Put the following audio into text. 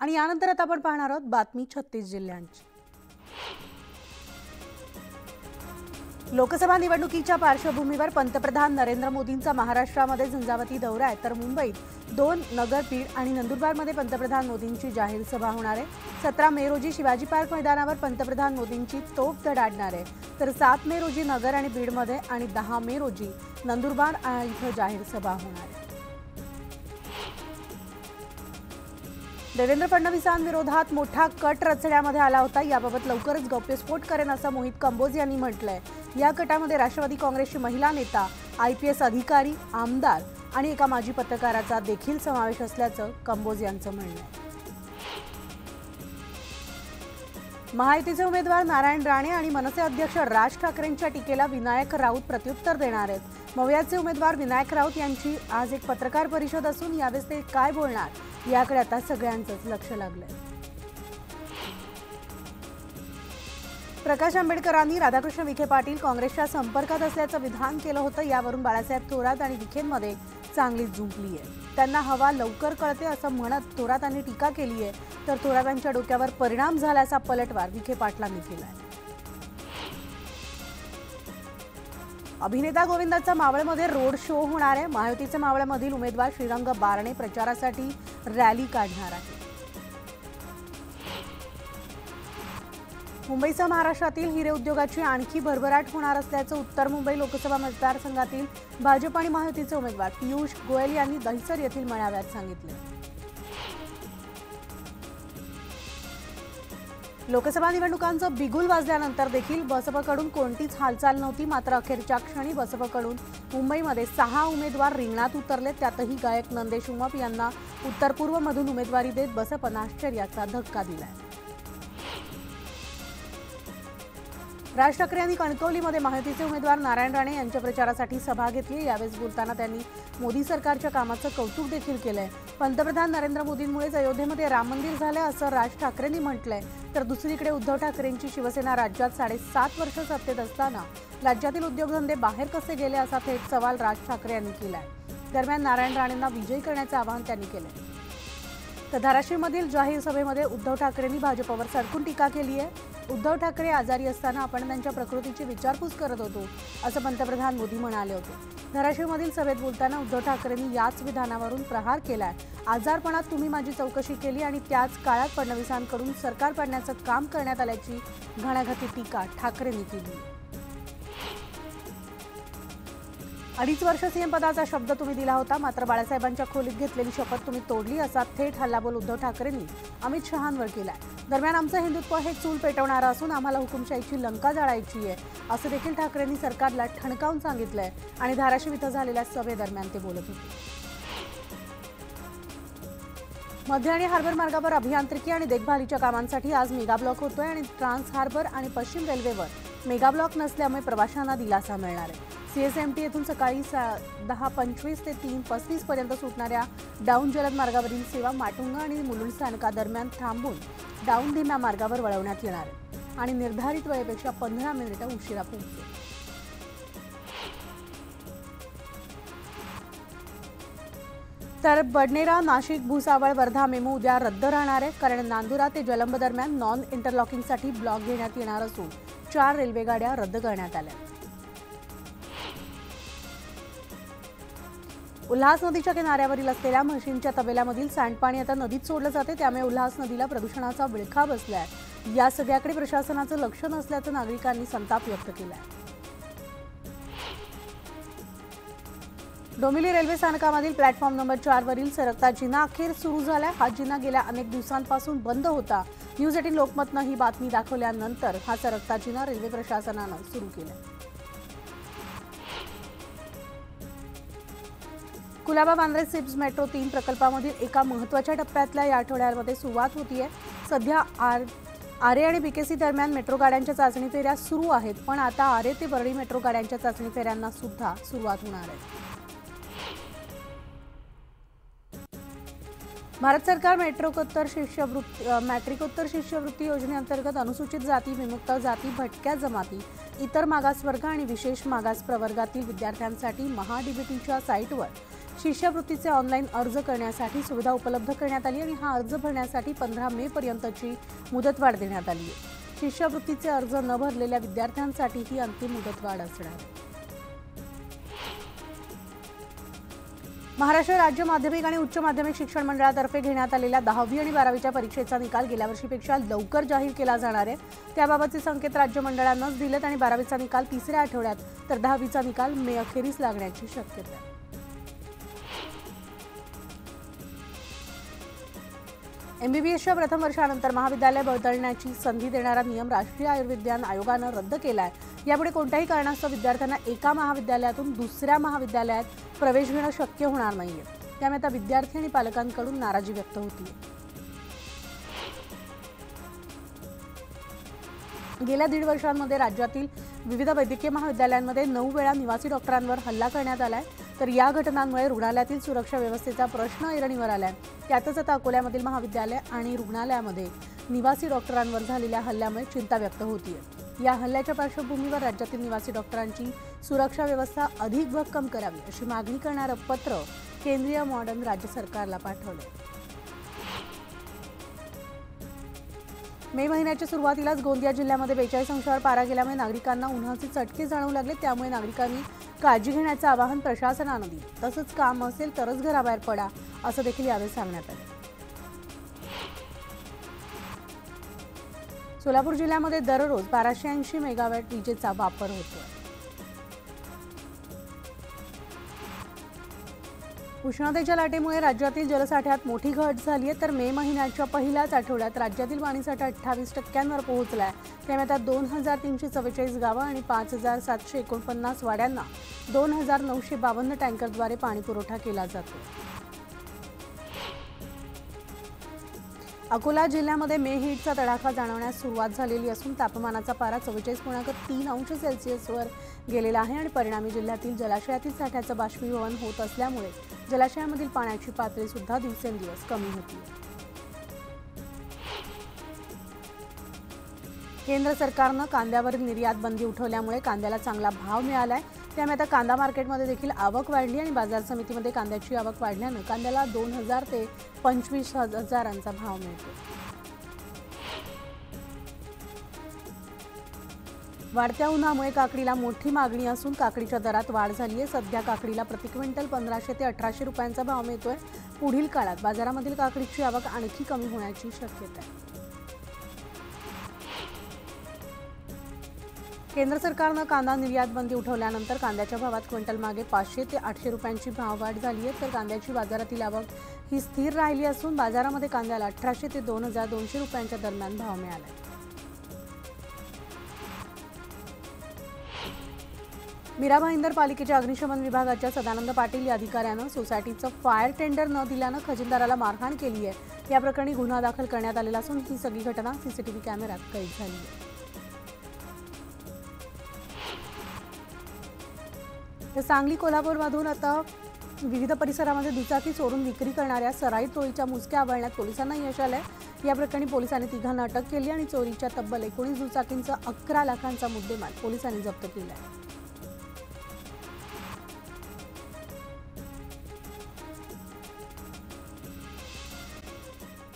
आणि यानंतर आता आपण पाहणार आहोत बातमी 36 जिल्ह्यांची। लोकसभा निवडणुकीच्या पार्श्वभूमीवर पंतप्रधान नरेंद्र मोदींचा महाराष्ट्रामध्ये झंझावाती दौरा आहे। तर मुंबईत 2 नगर, बीड आणि नंदुरबारमध्ये पंतप्रधान मोदींची जाहीर सभा होणार आहे। 17 मे रोजी शिवाजी पार्क मैदानावर पंतप्रधान मोदींची तोफ धडाडणार आहे। तर 7 मे रोजी नगर आणि बीडमध्ये आणि 10 मे रोजी नंदुरबार इथं जाहीर सभा होणार आहे। देवेंद्र फडणवीसांविरोधात मोठा कट रचण्यामध्ये आला होता। याबाबत लवकरच गौप्यस्फोट करेन असं मोहित कंबोज यांनी म्हटलंय। या कटामध्ये राष्ट्रवादी काँग्रेसची महिला नेता, IPS अधिकारी, आमदार आणि एका माजी पत्रकाराचा देखील समावेश असल्याचं कंबोज यांचं म्हणणं आहे। महायुतीचे उमेदवार नारायण राणे आणि मनसे अध्यक्ष राज ठाकरेंच्या टीकेला विनायक राऊत प्रत्युत्तर देणार आहेत। मवियाचे उमेदवार विनायक राऊत यांची आज एक पत्रकार परिषद असून यावेळेस ते काय बोलणार याकडे आता सगळ्यांचंच लक्ष लागलंय। प्रकाश आंबेडकरांनी राधाकृष्ण विखे पाटील काँग्रेसच्या संपर्कात असल्याचं विधान केलं होतं। यावरून बाळासाहेब थोरात आणि विखेंमध्ये चांगलीच झुंपली आहे। त्यांना हवा लवकर कळते असं म्हणत थोरातांनी टीका केली आहे। तर थोरातांच्या डोक्यावर परिणाम झाल्याचा पलटवार विखे पाटलांनी केलाय। अभिनेता गोविंदाचा मावळमध्ये रोड शो होणार आहे। महायुतीचे मावळमधील उमेदवार श्रीरंग बारणे प्रचारासाठी रॅली काढणार आहे। मुंबईसह महाराष्ट्रातील हिरे उद्योगाची आणखी भरभराट होणार असल्याचं उत्तर मुंबई लोकसभा मतदारसंघातील भाजप आणि महायुतीचे उमेदवार पियुष गोयल यांनी दहिसर येथील मेळाव्यात सांगितले। लोकसभा निवडणुकांचं बिगुल वाजल्यानंतर देखील बसपकडून कोणतीच हालचाल नव्हती। मात्र अखेरच्या क्षणी बसपकडून मुंबईमध्ये 6 उमेदवार रिंगणात उतरले। त्यातही गायक नंदेश उमाप यांना उत्तर पूर्वमधून उमेदवारी देत बसपनं आश्चर्याचा धक्का दिलाय। राज ठाकरे यांनी कणकवलीमध्ये महायुतीचे उमेदवार नारायण राणे यांच्या प्रचारासाठी सभा घेतली। यावेळेस बोलताना त्यांनी मोदी सरकारच्या कामाचं कौतुक देखील केलंय। पंतप्रधान नरेंद्र मोदींमुळेच अयोध्येमध्ये राम मंदिर झालंय असं राज ठाकरेंनी म्हटलंय। तर दुसरीकडे उद्धव ठाकरेंची शिवसेना राज्यात 7.5 वर्ष सत्तेत असताना राज्यातील उद्योगधंदे बाहेर कसे गेले असा थेट सवाल राज ठाकरे यांनी केलाय। दरम्यान नारायण राणेंना विजयी करण्याचं आवाहन त्यांनी केलंय। तर धाराशिवमधील जाहीर सभेमध्ये उद्धव ठाकरेंनी भाजपवर सडकून टीका केली आहे। उद्धव ठाकरे आजारी असताना आपण त्यांच्या प्रकृतीची विचारपूस करत होतो असं पंतप्रधान मोदी म्हणाले होते। धाराशिवमधील सभेत बोलताना उद्धव ठाकरेंनी याच विधानावरून प्रहार केलाय। आजारपणात तुम्ही माझी चौकशी केली आणि त्याच काळात फडणवीसांकडून सरकार पाडण्याचं काम करण्यात आल्याची घणाघाती टीका ठाकरेंनी केली। 2.5 वर्ष सीएम पदाचा शब्द तुम्ही दिला होता, मात्र बाळासाहेबांच्या खोलीत घेतलेली शपथ तुम्ही तोडली असा थेट हल्लाबोल उद्धव ठाकरेंनी अमित शहांवर केलाय। दरम्यान आमचं हिंदुत्व हे चूल पेटवणारं असून आम्हाला हुकुमशाहीची लंका जाळायची आहे असं देखील ठाकरेंनी सरकारला ठणकावून सांगितलंय। आणि धाराशिव इथं झालेल्या सभेदरम्यान ते बोलत होते। मध्य आणि हार्बर मार्गावर अभियांत्रिकी आणि देखभालीच्या कामांसाठी आज मेगा ब्लॉक होतोय आणि ट्रान्स हार्बर आणि पश्चिम रेल्वेवर मेगा ब्लॉक नसल्यामुळे प्रवाशांना दिलासा मिळणार आहे। CSMT येथून सकाळी 10:25 ते 3:35 पर्यंत सुटणाऱ्या डाऊन जलद मार्गावरील सेवा माटुंगा आणि मुलुंड स्थानकादरम्यान थांबून डाऊन धीम्या मार्गावर वळवण्यात येणार आहे आणि निर्धारित वेळेपेक्षा 15 मिनिटं उशिरा पोहोचेल। तर बडनेरा, नाशिक, भुसावळ, वर्धा मेमो उद्या रद्द राहणार आहे। कारण नांदुरा ते जलंब दरम्यान नॉन इंटरलॉकिंगसाठी ब्लॉक घेण्यात येणार असून 4 रेल्वेगाड्या रद्द करण्यात आल्या। उल्हास नदीच्या किनाऱ्यावरील असलेल्या म्हशींच्या तबेल्यामधील सांडपाणी आता नदीत सोडलं जाते, त्यामुळे उल्हास नदीला प्रदूषणाचा विळखा बसलाय। या सगळ्याकडे प्रशासनाचं लक्ष नसल्याचं नागरिकांनी संताप व्यक्त केलाय। डोंबिवली रेल्वे स्थानकामधील प्लॅटफॉर्म नंबर 4 वरील सरकता जिना अखेर सुरू झालाय। हा जिना गेल्या अनेक दिवसांपासून बंद होता। न्यूज 18 लोकमतनं ही बातमी दाखवल्यानंतर हा सरकता जिना रेल्वे प्रशासनानं सुरू केलाय। कुलाबा बांद्रे सिप्स मेट्रो 3 प्रकल्पामधील एका महत्त्वाच्या टप्प्यातल्या या आठवड्यामध्ये सुरुवात होतीये। सध्या आरे आणि BKC दरम्यान मेट्रो गाड्यांच्या चाचणी फेऱ्या सुरू आहेत, पण आता आरे ते बर्डी मेट्रो गाड्यांच्या चाचणी फेऱ्यांना सुद्धा सुरुवात होणार आहे। भारत सरकार मॅट्रिकोत्तर शिष्यवृत्ती योजनेअंतर्गत अनुसूचित जाती, विमुक्त जाती, भटक्या जमाती, इतर मागासवर्ग आणि विशेष मागास प्रवर्गातील विद्यार्थ्यांसाठी महाडीबीटीच्या साईटवर शिष्यवृत्तीचे ऑनलाईन अर्ज करण्यासाठी सुविधा उपलब्ध करण्यात आली आणि हा अर्ज भरण्यासाठी 15 मे पर्यंतची मुदतवाढ देण्यात आली आहे। शिष्यवृत्तीचे अर्ज न भरलेल्या विद्यार्थ्यांसाठी ही अंतिम मुदतवाढ असणार आहे। महाराष्ट्र राज्य माध्यमिक आणि उच्च माध्यमिक शिक्षण मंडळातर्फे घेण्यात आलेल्या 10वी आणि 12वीच्या परीक्षेचा निकाल गेल्या वर्षीपेक्षा लवकर जाहीर केला जाणार आहे। त्याबाबतचे संकेत राज्य मंडळांनाच दिलेत आणि 12वीचा निकाल तिसऱ्या आठवड्यात तर 10वीचा निकाल मे अखेरीस लागण्याची शक्यता आहे। एमबीबीएसच्या प्रथम वर्षानंतर महाविद्यालय बदलण्याची संधी देणारा नियम राष्ट्रीय आयुर्विज्ञान आयोगानं रद्द केला आहे। यापुढे कोणत्याही कारणास्तव विद्यार्थ्यांना एका महाविद्यालयातून दुसऱ्या महाविद्यालयात प्रवेश घेणं शक्य होणार नाहीये। त्यामुळे आता विद्यार्थी आणि पालकांकडून नाराजी व्यक्त होतीये। गेल्या 1.5 वर्षांमध्ये राज्यातील विविध वैद्यकीय महाविद्यालयांमध्ये 9 वेळा निवासी डॉक्टरांवर हल्ला करण्यात आलाय। तर या घटनांमुळे रुग्णालयातील सुरक्षा व्यवस्थेचा प्रश्न ऐरणीवर आलाय। त्यातच आता अकोल्यामधील महाविद्यालय आणि रुग्णालयामध्ये निवासी डॉक्टरांवर झालेल्या हल्ल्यामुळे चिंता व्यक्त होतीये। या हल्ल्याच्या पार्श्वभूमीवर राज्यातील निवासी डॉक्टरांची सुरक्षा व्यवस्था अधिक भक्कम करावी अशी मागणी करणारं पत्र केंद्रीय मॉडर्न राज्य सरकारला पाठवलं। मे महिन्याच्या सुरुवातीलाच गोंदिया जिल्ह्यामध्ये 42 अंशावर पारा गेल्यामुळे नागरिकांना उन्हाचे चटके जाणवू लागले। त्यामुळे नागरिकांनी काळजी घेण्याचे आवाहन प्रशासनानं दिले। तसंच काम असेल तरच घराबाहेर पडा असं देखील यावेळी सांगण्यात आलं। सोलापूर जिल्ह्यामध्ये दररोज 1280 मेगावॅट विजेचा वापर होतो। उष्णतेच्या लाटेमुळे राज्यातील जलसाठ्यात मोठी घट झाली आहे। तर मे महिन्याच्या पहिल्याच आठवड्यात राज्यातील पाणीसाठा 28% पोहोचलाय। त्यामुळे आता 2344 गावं आणि 5749 वाड्यांना 2952 टँकरद्वारे पाणी पुरवठा केला जातो। अकोला जिल्ह्यामध्ये मे हीटचा तडाखा जाणवण्यास सुरुवात झालेली असून तापमानाचा पारा 44.3 अंश सेल्सिअसवर गेलेला आहे आणि परिणामी जिल्ह्यातील जलाशयातील साठ्याचं बाष्पीभवन होत असल्यामुळे जलाशयामधील पाण्याची पातळी सुद्धा दिवसेंदिवस कमी होती। केंद्र सरकारनं कांद्यावरील निर्यात बंदी उठवल्यामुळे कांद्याला चांगला भाव मिळालाय। त्यामुळे आता कांदा मार्केटमध्ये देखील आवक वाढली आणि बाजार समितीमध्ये कांद्याची आवक वाढल्यानं कांद्याला 2000 ते 25,000चा भाव मिळतो। वाढत्या उन्हामुळे काकडीला मोठी मागणी असून काकडीच्या दरात वाढ झाली आहे। सध्या काकडीला प्रति क्विंटल 1500 ते 1800 रुपयांचा भाव मिळतोय। पुढील काळात बाजारामधील काकडीची आवक आणखी कमी होण्याची शक्यता आहे। केंद्र सरकारनं कांदा निर्यात बंदी उठवल्यानंतर कांद्याच्या भावात क्विंटल मागे 500 ते 800 रुपयांची भाववाढ झाली आहे। तर कांद्याची बाजारातील आवक ही स्थिर राहिली असून बाजारामध्ये कांद्याला 1800 ते 2200 रुपयांच्या दरम्यान भाव मिळाला। मीरा भाईंदर पालिकेच्या अग्निशमन विभागाच्या सदानंद पाटील या अधिकाऱ्यानं सोसायटीचं फायर टेंडर न दिल्यानं खजिनदाराला मारहाण केली आहे। या प्रकरणी गुन्हा दाखल करण्यात आलेला असून ही सगळी घटना सीसीटीव्ही कॅमेऱ्यात कैद झाली आहे। तर सांगली कोल्हापूरमधून आता विविध परिसरामध्ये दुचाकी चोरून विक्री करणाऱ्या सराईत टोळीच्या मुसक्या आवळण्यात पोलिसांना यश आलंय। या प्रकरणी पोलिसांनी 3 अटक केली आणि चोरीच्या तब्बल 19 दुचाकींचा 11 लाखांचा मुद्देमाल पोलिसांनी जप्त केला आहे।